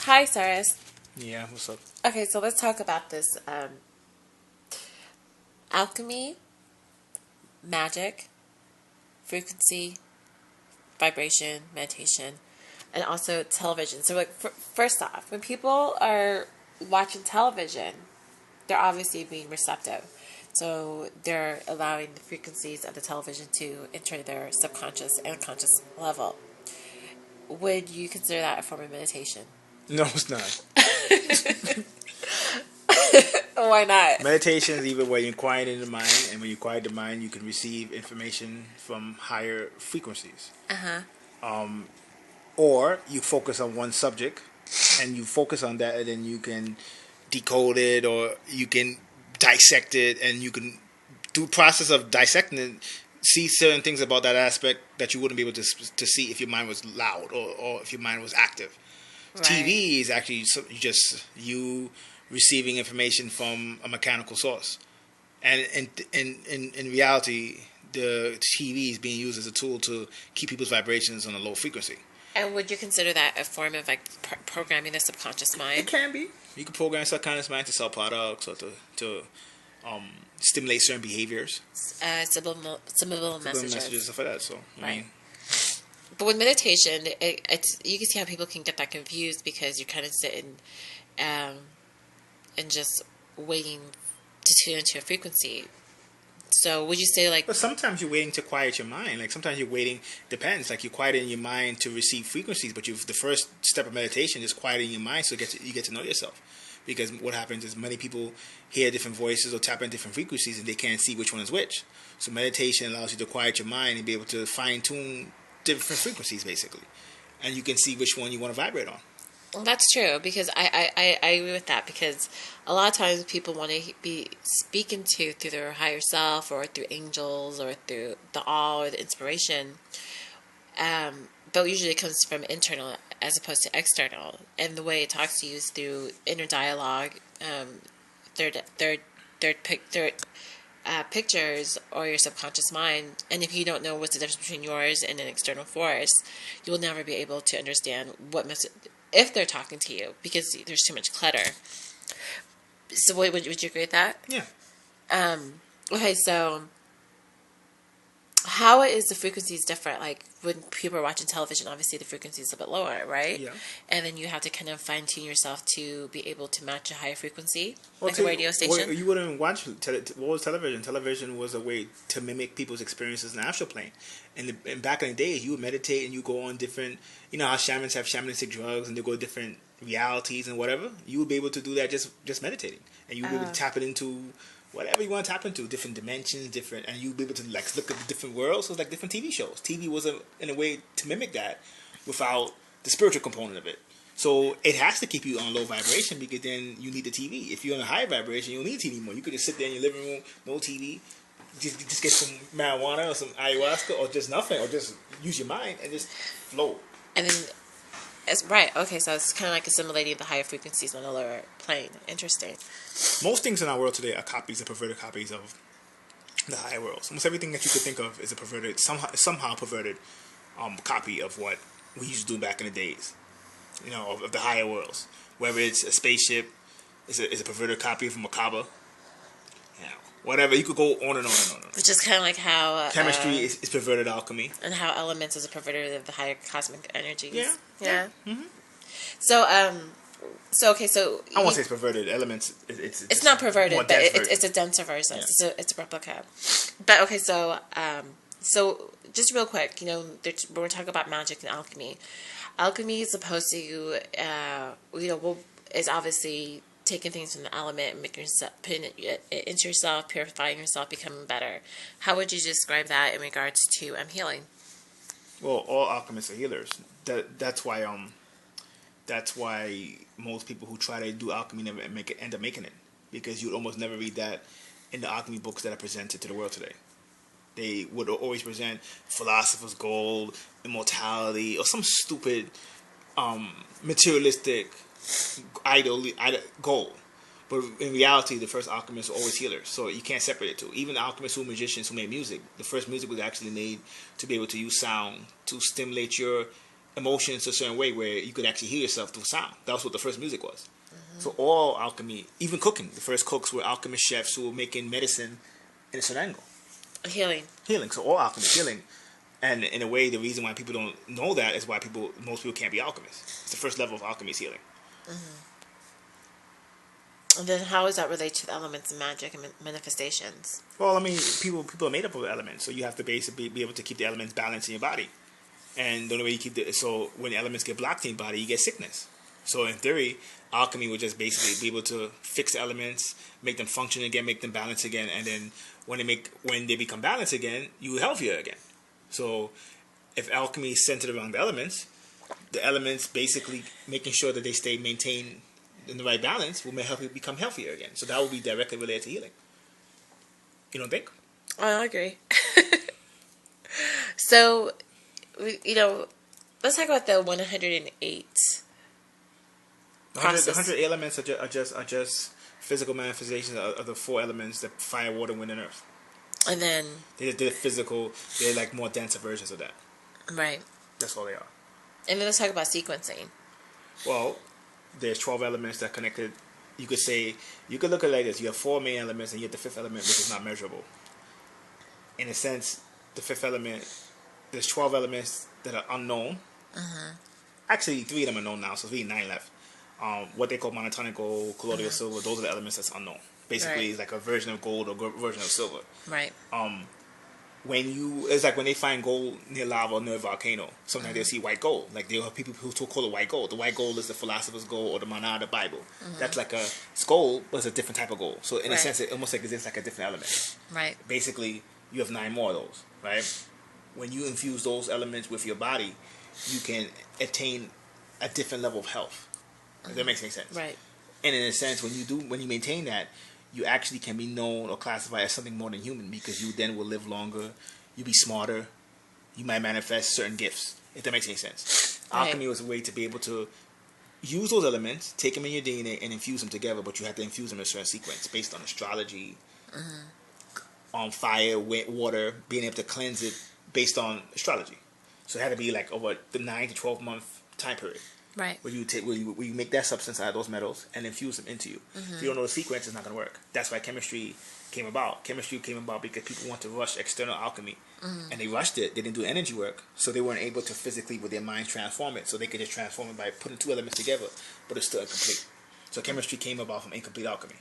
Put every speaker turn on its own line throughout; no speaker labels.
Hi, Siris.
Yeah, what's up?
Okay, so let's talk about this alchemy, magic, frequency, vibration, meditation, and also television. So, like, first off, when people are watching television, they're obviously being receptive. So they're allowing the frequencies of the television to enter their subconscious and conscious level. Would you consider that a form of meditation?
No, it's not.
Why not?
Meditation is even where you quiet in the mind, and when you quiet the mind, you can receive information from higher frequencies. Or you focus on one subject, and you focus on that, and then you can decode it, or you can dissect it, and you can do process of dissecting it, see certain things about that aspect that you wouldn't be able to see if your mind was loud or if your mind was active.
Right.
TV is actually just you receiving information from a mechanical source, and in reality, the TV is being used as a tool to keep people's vibrations on a low frequency.
And would you consider that a form of like programming the subconscious
It
mind?
can be. You can program subconscious mind to sell products or to stimulate certain behaviors,
Subliminal messages.
stuff like that. So I
Right.
mean,
But with meditation, it's you can see how people can get that confused because you're kind of sitting and just waiting to tune into a frequency. So would you say like
but sometimes you're waiting to quiet your mind. Like sometimes you're waiting. Depends. Like you're quieting your mind to receive frequencies, but the first step of meditation is quieting your mind so you get to know yourself. Because what happens is many people hear different voices or tap in different frequencies and they can't see which one is which. So meditation allows you to quiet your mind and be able to fine tune different frequencies basically, and you can see which one you want to vibrate on.
well, that's true because I agree with that because a lot of times people want to be speaking to through their higher self or through angels or through the awe or the inspiration. But usually it comes from internal as opposed to external. And the way it talks to you is through inner dialogue, third pictures or your subconscious mind. And if you don't know what's the difference between yours and an external force, you will never be able to understand what message if they're talking to you because there's too much clutter. So would you agree with that?
Yeah.
Okay, so how is the frequencies different? Like when people are watching television, obviously the frequency is a bit lower, right?
Yeah.
And then you have to kind of fine tune yourself to be able to match a higher frequency,
Well,
like a radio station.
Well, you wouldn't watch what was television. Television was a way to mimic people's experiences in the astral plane. And back in the days, you would meditate and you go on different. You know how shamans have shamanistic drugs and they go to different realities and whatever. You would be able to do that just meditating, and you would be able to tap it into whatever you want to tap into, different dimensions, different, and you'll be able to like look at the different worlds. So it's like different TV shows. TV was in a way to mimic that without the spiritual component of it. So it has to keep you on low vibration because then you need the TV. If you're on a high vibration, you don't need TV anymore. You could just sit there in your living room, no TV, just get some marijuana or some ayahuasca or just nothing, or just use your mind and just flow.
And then, it's right. Okay, so it's kind of like assimilating the higher frequencies on the lower plane. Interesting.
Most things in our world today are copies and perverted copies of the higher worlds. Almost everything that you could think of is a perverted, somehow perverted copy of what we used to do back in the days. You know, of the higher worlds. Whether it's a spaceship, it's a perverted copy of a macabre. You know, whatever. You could go on and on and on. And on.
Which is kind of like how
Chemistry is perverted alchemy.
and how elements is a perverted of the higher cosmic energies.
Yeah.
Mm-hmm. So okay, so
I won't say it's perverted. Elements.
it's not perverted, but it's a denser version.
Yeah.
It's a replica. But okay, so just real quick, we're talking about magic and alchemy. Alchemy is supposed to, is obviously taking things from the element and making yourself, putting it into yourself, purifying yourself, becoming better. How would you describe that in regards to healing?
Well, all alchemists are healers. That's why most people who try to do alchemy never end up making it, because you'd almost never read that in the alchemy books that are presented to the world today. They would always present philosopher's gold, immortality, or some stupid materialistic idol goal. But in reality, the first alchemists were always healers, so you can't separate it two. Even the alchemists who were magicians who made music, the first music was actually made to be able to use sound to stimulate your emotions a certain way where you could actually hear yourself through sound. That was what the first music was. So all alchemy, even cooking, the first cooks were alchemist chefs who were making medicine in a certain angle.
Healing.
Healing. So all alchemy is healing. And in a way, the reason why people don't know that is why most people can't be alchemists. It's the first level of alchemy is healing.
And then how does that relate to the elements of magic and manifestations?
Well, I mean, people are made up of elements, so you have to basically be able to keep the elements balanced in your body. And the only way you keep so when the elements get blocked in your body, you get sickness. So in theory, alchemy would just basically be able to fix the elements, make them function again, make them balance again, and then when they become balanced again, you're healthier again. So if alchemy is centered around the elements basically making sure that they stay maintained in the right balance will help you become healthier again. So that will be directly related to healing. You don't think?
I agree. So, let's talk about the 108 process.
The 108 elements are just physical manifestations of the 4 elements: the fire, water, wind, and earth.
And then
They're physical. They're like more denser versions of that.
right.
That's all they are.
And then let's talk about sequencing.
Well, there's 12 elements that are connected. You could look at it like this. You have 4 main elements, and you have the 5th element, which is not measurable. In a sense, the 5th element, there's 12 elements that are unknown. Actually, 3 of them are known now, so there's really 9 left. What they call monotonic gold, colloidal silver, those are the elements that's unknown. Basically, it's like a version of gold or version of silver.
Right.
It's like when they find gold near lava or near a volcano, sometimes they'll see white gold. Like they'll have people who call it white gold. The white gold is the philosopher's gold or the manna of the Bible. That's like it's gold, but it's a different type of gold. So in a sense, it almost like it's like a different element.
Right.
Basically, you have 9 more of those, right? When you infuse those elements with your body, you can attain a different level of health. If that makes any sense.
Right.
And in a sense, when you maintain that, you actually can be known or classified as something more than human because you then will live longer, you'll be smarter, you might manifest certain gifts, if that makes any sense.
Right.
Alchemy was a way to be able to use those elements, take them in your DNA, and infuse them together, but you have to infuse them in a certain sequence based on astrology, on fire, water, being able to cleanse it based on astrology. So it had to be like over the 9 to 12 month time period.
Right.
Where you make that substance out of those metals and infuse them into you. If you don't know the sequence, it's not going to work. That's why chemistry came about. Chemistry came about because people want to rush external alchemy. And they rushed it. They didn't do energy work. So they weren't able to physically, with their minds, transform it. So they could just transform it by putting 2 elements together, but it's still incomplete. So chemistry came about from incomplete alchemy.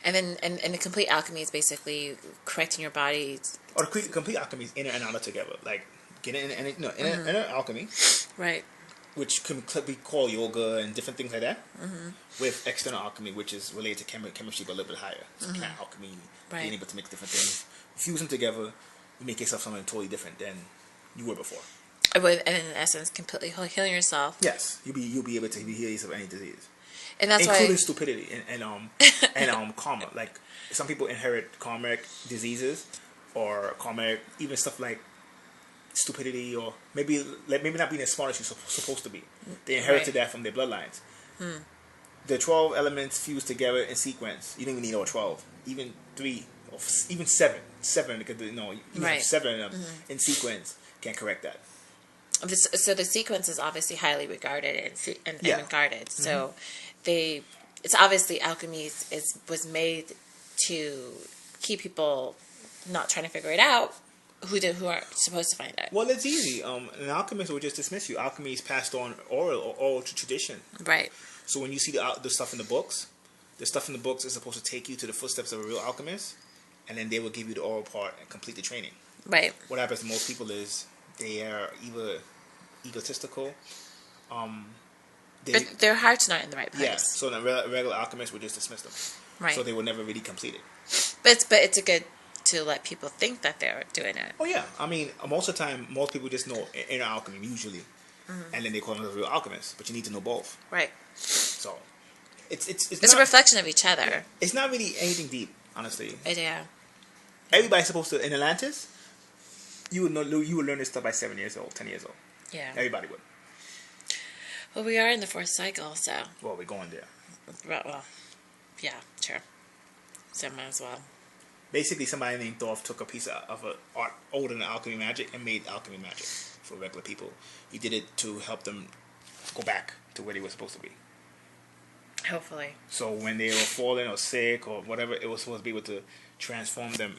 And then and the complete alchemy is basically correcting your body.
Or the complete alchemy is inner and outer together. Like, inner alchemy.
Right.
Which can be called yoga and different things like that, with external alchemy, which is related to chemistry, but a little bit higher. So plant alchemy, being able to mix different things, fuse them together, you make yourself something totally different than you were before.
And in essence, completely healing yourself.
Yes, you'll be able to heal yourself of any disease,
and that's
including
why
stupidity and karma. Like some people inherit karmic diseases or karmic even stuff like stupidity or maybe not being as smart as you're supposed to be. They inherited that from their bloodlines. The 12 elements fused together in sequence. You don't even need all 12. Even 3 or even 7. 7 because you have 7 of them in sequence can correct that.
So the sequence is obviously highly regarded and regarded. So it's obviously alchemy was made to keep people not trying to figure it out. Who are supposed to find it?
Well, it's easy. An alchemist will just dismiss you. Alchemy is passed on oral tradition.
Right.
So when you see the stuff in the books is supposed to take you to the footsteps of a real alchemist, and then they will give you the oral part and complete the training.
Right.
What happens to most people is they are either egotistical.
Their heart's not in the right place.
Yeah. So the regular alchemists would just dismiss them.
Right.
So they will never really complete it.
But it's a good to let people think that they're doing it.
Oh yeah, I mean, most of the time, most people just know inner alchemy usually, and then they call themselves a real alchemist. But you need to know both.
Right.
So, it's
a reflection of each other.
It's not really anything deep, honestly.
Yeah.
Everybody's supposed to in Atlantis. You would learn this stuff by 7 years old, 10 years old.
Yeah.
Everybody would.
Well, we are in the 4th cycle, so.
Well, we're going there.
Well, yeah, sure. So might as well.
Basically, somebody named Thorf took a piece of art older than alchemy magic and made alchemy magic for regular people. He did it to help them go back to where they were supposed to be.
Hopefully.
So when they were falling or sick or whatever, it was supposed to be able to transform them